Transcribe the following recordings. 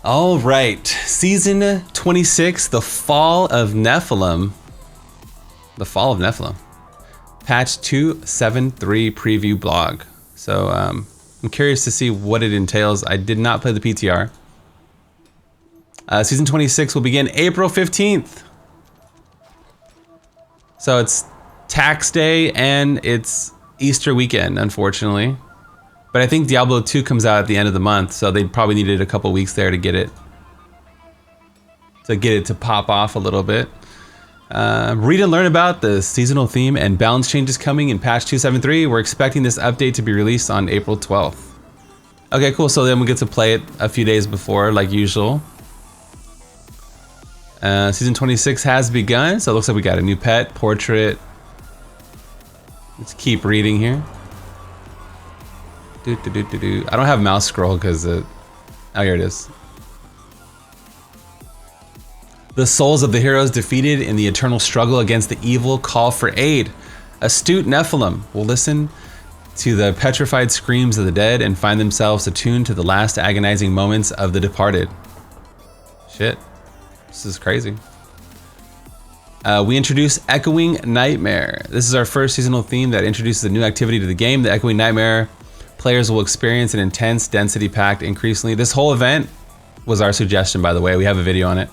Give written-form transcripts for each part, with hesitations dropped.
All right, season 26, the Fall of Nephilim. The Fall of Nephilim. Patch 273 preview blog. So I'm curious to see what it entails. I did not play the PTR. Season 26 will begin April 15th. So it's tax day and it's Easter weekend, unfortunately. But I think Diablo 2 comes out at the end of the month, so they probably needed a couple weeks there to get it to pop off a little bit. Read and learn about the seasonal theme and balance changes coming in patch 273. We're expecting this update to be released on April 12th. Okay, cool. So then we get to play it a few days before, like usual. Season 26 has begun, so it looks like we got a new pet, portrait. Let's keep reading here. I don't have mouse scroll because oh, here it is. The souls of the heroes defeated in the eternal struggle against the evil call for aid. Astute Nephilim will listen to the petrified screams of the dead and find themselves attuned to the last agonizing moments of the departed. Shit, this is crazy. We introduce Echoing Nightmare. This is our first seasonal theme that introduces a new activity to the game. The Echoing Nightmare players will experience an intense, density-packed, increasingly... This whole event was our suggestion, by the way. We have a video on it.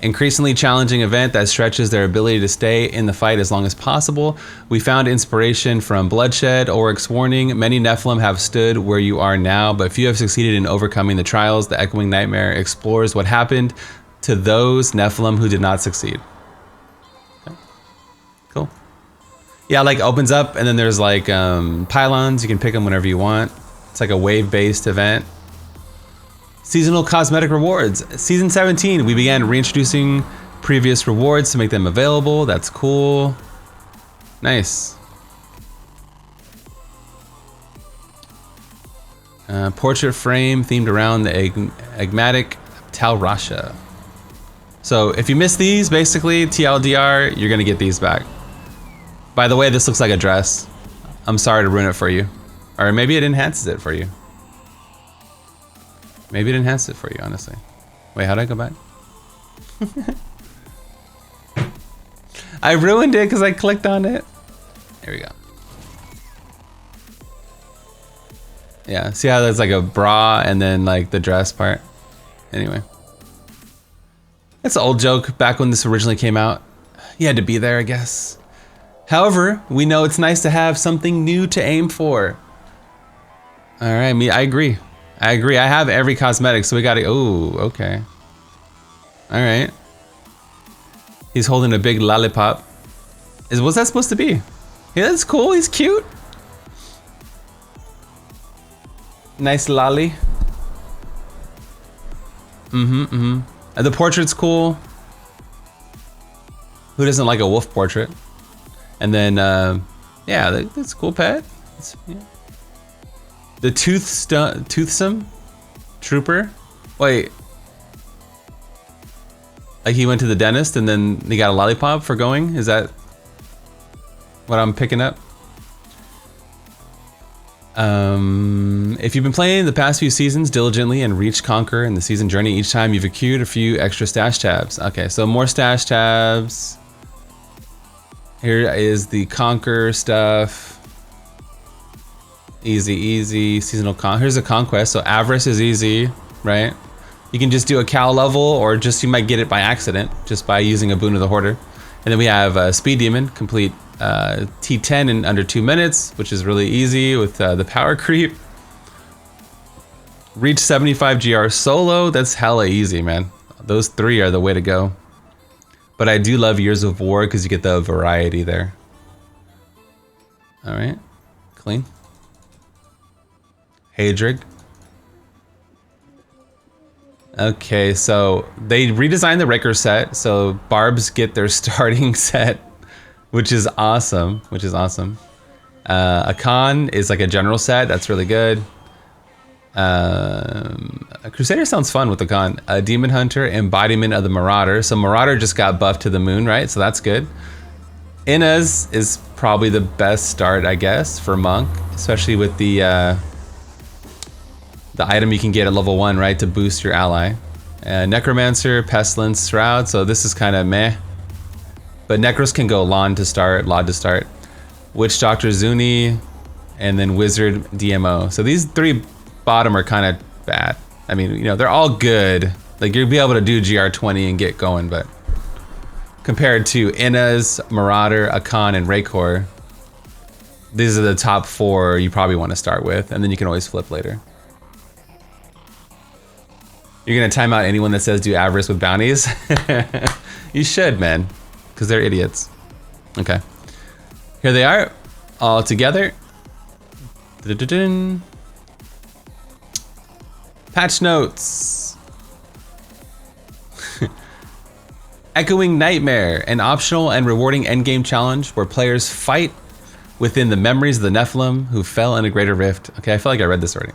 Increasingly challenging event that stretches their ability to stay in the fight as long as possible. We found inspiration from Bluddshed, Oryx's Warning. Many Nephilim have stood where you are now, but few have succeeded in overcoming the trials. The Echoing Nightmare explores what happened to those Nephilim who did not succeed. Okay. Cool. Yeah, like opens up and then there's like pylons. You can pick them whenever you want. It's like a wave-based event. Seasonal cosmetic rewards. Season 17, we began reintroducing previous rewards to make them available. That's cool. Nice. Portrait frame themed around the enigmatic Tal Rasha. So if you miss these, basically TLDR, you're gonna get these back. By the way, this looks like a dress. I'm sorry to ruin it for you. Or maybe it enhances it for you. Maybe it enhanced it for you, honestly. Wait, how'd I go back? I ruined it because I clicked on it. There we go. Yeah, see how there's like a bra and then like the dress part? Anyway. It's an old joke back when this originally came out. You had to be there, I guess. However, we know it's nice to have something new to aim for. All right, I agree. I agree. I have every cosmetic, so we gotta. Oh, okay. All right. He's holding a big lollipop. What's that supposed to be? Yeah, that's cool. He's cute. Nice lolly. And the portrait's cool. Who doesn't like a wolf portrait? And then, yeah, that's a cool pet. Yeah. The toothsome trooper. Wait. Like he went to the dentist and then he got a lollipop for going? Is that what I'm picking up? If you've been playing the past few seasons diligently and reached Conquer in the season journey each time, you've accrued a few extra stash tabs. Okay, so more stash tabs. Here is the Conquer stuff. Easy, seasonal here's a conquest, so Avarice is easy, right? You can just do a Cal level, or just you might get it by accident, just by using a Boon of the Hoarder. And then we have Speed Demon, complete T10 in under 2 minutes, which is really easy with the power creep. Reach 75 GR solo, that's hella easy, man. Those 3 are the way to go. But I do love Years of War because you get the variety there. All right, clean. Haedrig. Okay, so they redesigned the Raker set, so Barbs get their starting set, which is awesome. A Khan is like a general set, that's really good. A Crusader sounds fun with the Khan. A Demon Hunter, embodiment of the Marauder. So Marauder just got buffed to the moon, right? So that's good. Inna's is probably the best start, I guess, for Monk, especially with the item you can get at level 1, right, to boost your ally. Necromancer, Pestilence, Shroud. So this is kind of meh. But Necros can go Lod to start. Witch Doctor Zuni, and then Wizard DMO. So these three bottom are kind of bad. I mean, you know, they're all good. Like you'll be able to do GR20 and get going, but compared to Inna's, Marauder, Akan, and Raykor, these are the top 4 you probably want to start with, and then you can always flip later. You're gonna time out anyone that says do avarice with bounties? You should, man, because they're idiots. Okay. Here they are, all together. Da-da-da-dun. Patch notes. Echoing Nightmare, an optional and rewarding endgame challenge where players fight within the memories of the Nephilim who fell in a greater rift. Okay, I feel like I read this already.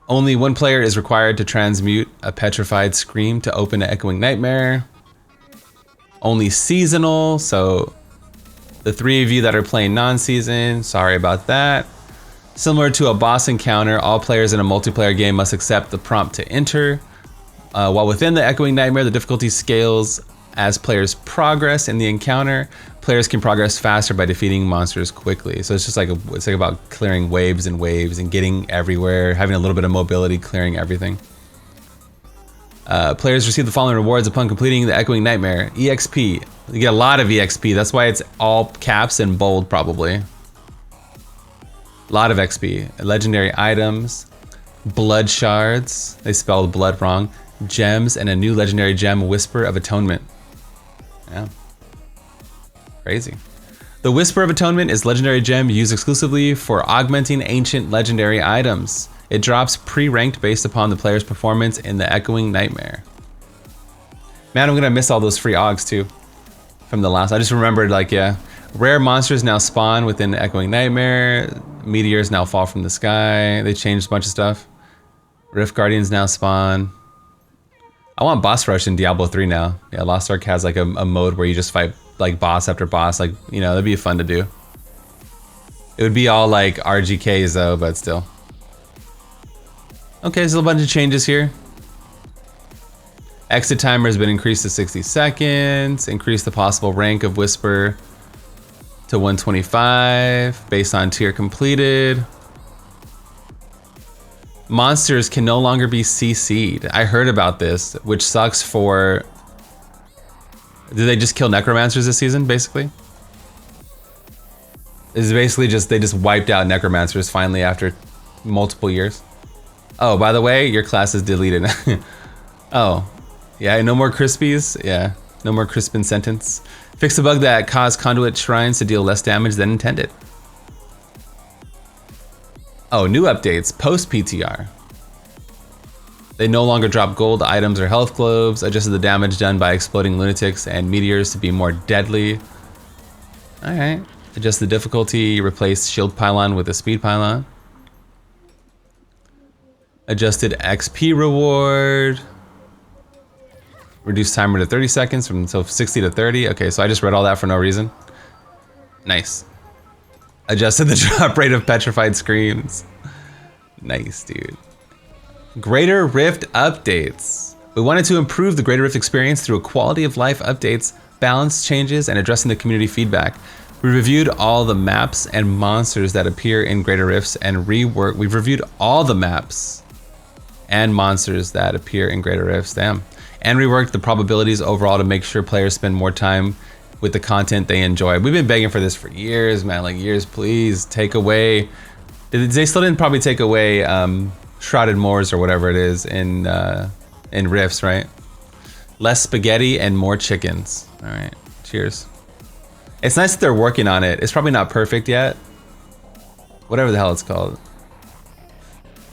Only one player is required to transmute a petrified scream to open an Echoing Nightmare. Only seasonal, so the 3 of you that are playing non-season, sorry about that. Similar to a boss encounter, all players in a multiplayer game must accept the prompt to enter. While within the Echoing Nightmare, the difficulty scales as players progress in the encounter. Players can progress faster by defeating monsters quickly. So it's just like it's like about clearing waves and waves and getting everywhere, having a little bit of mobility, clearing everything. Players receive the following rewards upon completing the Echoing Nightmare. EXP. You get a lot of EXP. That's why it's all caps and bold, probably. A lot of XP. Legendary items. Blood shards. They spelled blood wrong. Gems and a new legendary gem, Whisper of Atonement. Yeah. Crazy. The Whisper of Atonement is legendary gem used exclusively for augmenting ancient legendary items. It drops pre-ranked based upon the player's performance in the Echoing Nightmare. Man, I'm gonna miss all those free augs too from the last. I just remembered, like, yeah, rare monsters now spawn within the Echoing Nightmare. Meteors now fall from the sky. They changed a bunch of stuff. Rift Guardians now spawn. I want boss rush in Diablo 3 now. Yeah, Lost Ark has like a mode where you just fight like boss after boss. Like, you know, that'd be fun to do. It would be all like RGKs though, but still. Okay, there's a bunch of changes here. Exit timer has been increased to 60 seconds. Increase the possible rank of Whisper to 125 based on tier completed. Monsters can no longer be CC'd. I heard about this, which sucks for... Did they just kill Necromancers this season, basically? It's basically just, they just wiped out Necromancers finally after multiple years. Oh, by the way, your class is deleted. Oh, yeah, no more Crispies. Yeah, no more Crispin sentence. Fix a bug that caused conduit shrines to deal less damage than intended. Oh, new updates, post PTR. They no longer drop gold items or health globes, adjusted the damage done by exploding lunatics and meteors to be more deadly. All right, adjust the difficulty, replace shield pylon with a speed pylon. Adjusted XP reward. Reduce timer to 30 seconds from 60 to 30. Okay, so I just read all that for no reason. Nice. Adjusted the drop rate of petrified screams. Nice, dude. Greater Rift updates. We wanted to improve the Greater Rift experience through a quality of life updates, balance changes, and addressing the community feedback. We reviewed all the maps and monsters that appear in Greater Rifts and we've reviewed all the maps and monsters that appear in Greater Rifts, damn. And reworked the probabilities overall to make sure players spend more time with the content they enjoy. We've been begging for this for years, man, like years. Please take away. They still didn't probably take away Shrouded Moors or whatever it is in Rifts, right? Less spaghetti and more chickens. All right, cheers. It's nice that they're working on it. It's probably not perfect yet. Whatever the hell it's called.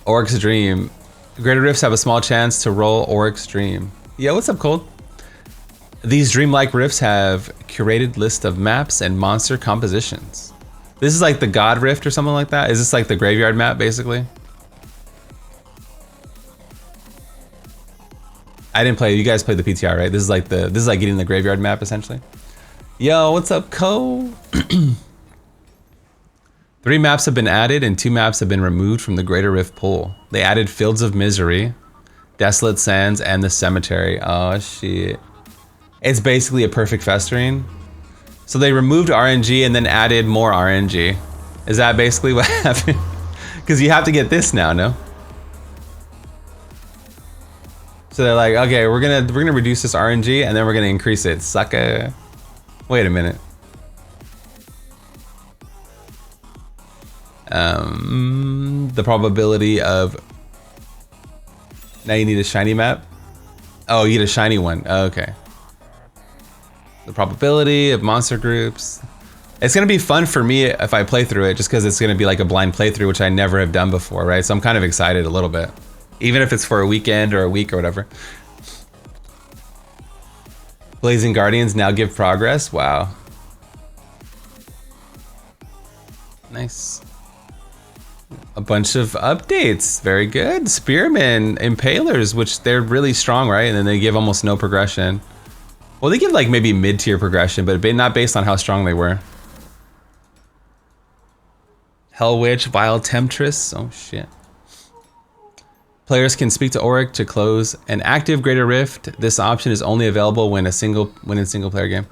Oryx's Dream. Greater Rifts have a small chance to roll Oryx's Dream. Yeah, what's up, Cold? These dreamlike rifts have curated list of maps and monster compositions. This is like the God Rift or something like that? Is this like the graveyard map, basically? I didn't play, you guys played the PTR, right? This is like getting the graveyard map, essentially. Yo, what's up, Co? 3 maps have been added and 2 maps have been removed from the Greater Rift pool. They added Fields of Misery. Desolate Sands, and the Cemetery. Oh shit. It's basically a perfect festering. So they removed RNG and then added more RNG. Is that basically what happened? Because you have to get this now, no? So they're like, okay, we're gonna reduce this RNG and then we're gonna increase it. Sucker. Wait a minute. The probability of... Now you need a shiny map? Oh, you get a shiny one. Oh, okay. The probability of monster groups. It's gonna be fun for me if I play through it, just because it's gonna be like a blind playthrough, which I never have done before, right? So I'm kind of excited a little bit. Even if it's for a weekend or a week or whatever. Blazing Guardians now give progress. Wow. Nice. A bunch of updates. Very good. Spearmen, Impalers, which they're really strong, right? And then they give almost no progression. Well, they give like maybe mid-tier progression, but not based on how strong they were. Hell Witch, Vile Temptress. Oh shit. Players can speak to Auric to close an active Greater Rift. This option is only available when in a single player game.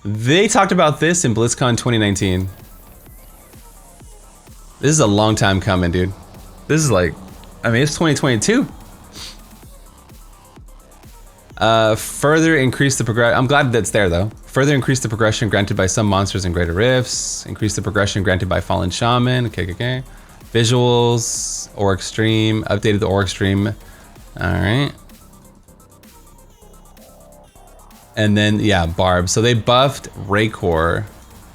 They talked about this in BlizzCon 2019. This is a long time coming, dude. This is like, I mean, it's 2022. Further increase the progression. I'm glad that's there though. Further increase the progression granted by some monsters in Greater Rifts. Increase the progression granted by Fallen Shaman. Okay. Visuals, Auric Stream, updated the Auric Stream. All right. And then, yeah, Barb. So they buffed Raycor.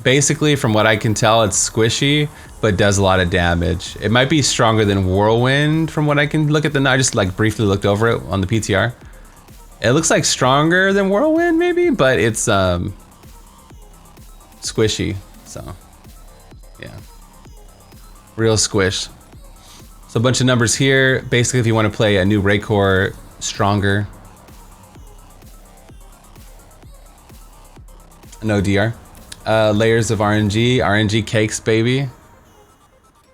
Basically, from what I can tell, it's squishy, but does a lot of damage. It might be stronger than Whirlwind from what I can look at the... I just like briefly looked over it on the PTR. It looks like stronger than Whirlwind maybe, but it's squishy, so yeah. Real squish. So a bunch of numbers here. Basically, if you want to play a new Raycor stronger. No DR. Layers of RNG. RNG cakes, baby.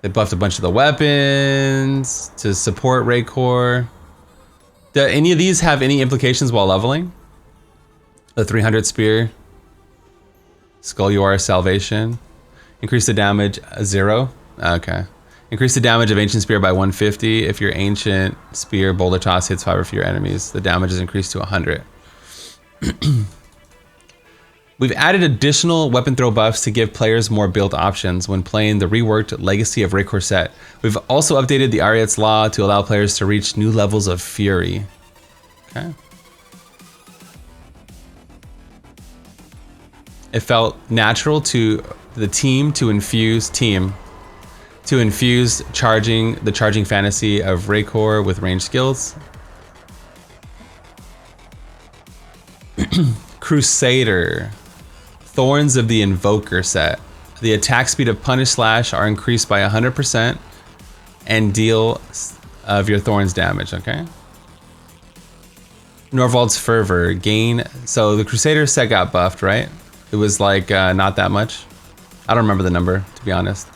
They buffed a bunch of the weapons to support Raycor. Do any of these have any implications while leveling? The 300 spear. Skull UR salvation. Increase the damage 0. Okay. Increase the damage of Ancient Spear by 150. If your Ancient Spear Boulder Toss hits 5 of your enemies, the damage is increased to 100. We've added additional weapon throw buffs to give players more build options when playing the reworked Legacy of Raycor set. We've also updated the Ariet's Law to allow players to reach new levels of Fury. Okay. It felt natural to the team to infuse the charging fantasy of Raycor with ranged skills. Crusader. Thorns of the Invoker set. The attack speed of Punish Slash are increased by 100% and deal of your Thorns damage, okay? Norvald's Fervor. Gain. So the Crusader set got buffed, right? It was like not that much. I don't remember the number, to be honest.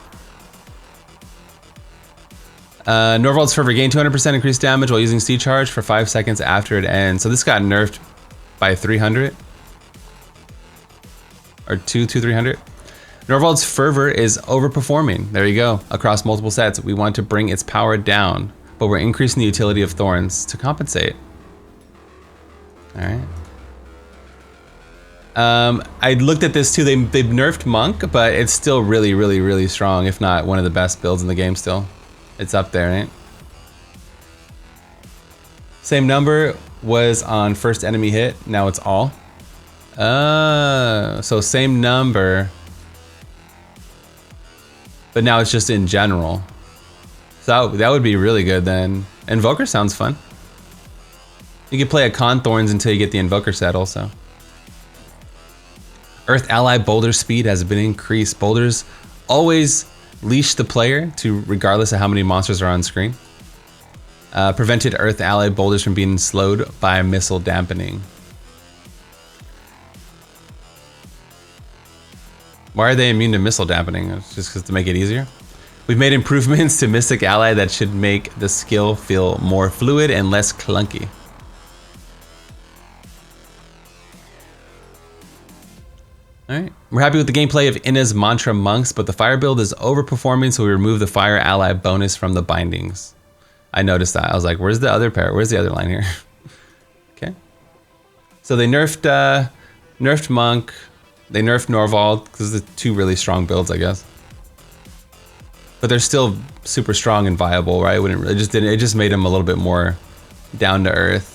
Norvald's Fervor. Gain 200% increased damage while using Sea Charge for 5 seconds after it ends. So this got nerfed by 300. Or 300. Norvald's Fervor is overperforming. There you go. Across multiple sets, we want to bring its power down, but we're increasing the utility of Thorns to compensate. All right. I looked at this too. They've nerfed Monk, but it's still really, really, really strong. If not one of the best builds in the game still. It's up there, right? Same number was on first enemy hit. Now it's all. So same number, but now it's just in general. So that would be really good then. Invoker sounds fun. You can play a Con Thorns until you get the Invoker set also. Earth Ally Boulder speed has been increased. Boulders always leash the player to regardless of how many monsters are on screen. Prevented Earth Ally boulders from being slowed by missile dampening. Why are they immune to missile dampening? It's just because to make it easier. We've made improvements to Mystic Ally that should make the skill feel more fluid and less clunky. Alright, we're happy with the gameplay of Inna's Mantra Monks, but the fire build is overperforming, so we remove the fire ally bonus from the bindings. I noticed that. I was like, where's the other pair? Where's the other line here? Okay. So they nerfed Monk, they nerfed Norvald, because the two really strong builds, I guess. But they're still super strong and viable, right? It just made them a little bit more down to earth.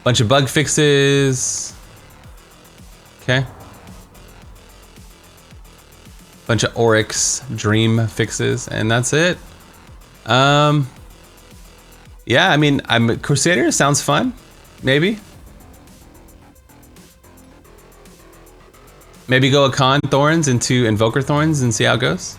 Bunch of bug fixes. Okay. Bunch of Oryx dream fixes, and that's it. Yeah, I mean, Crusader sounds fun. Maybe go a Con Thorns into Invoker Thorns and see how it goes.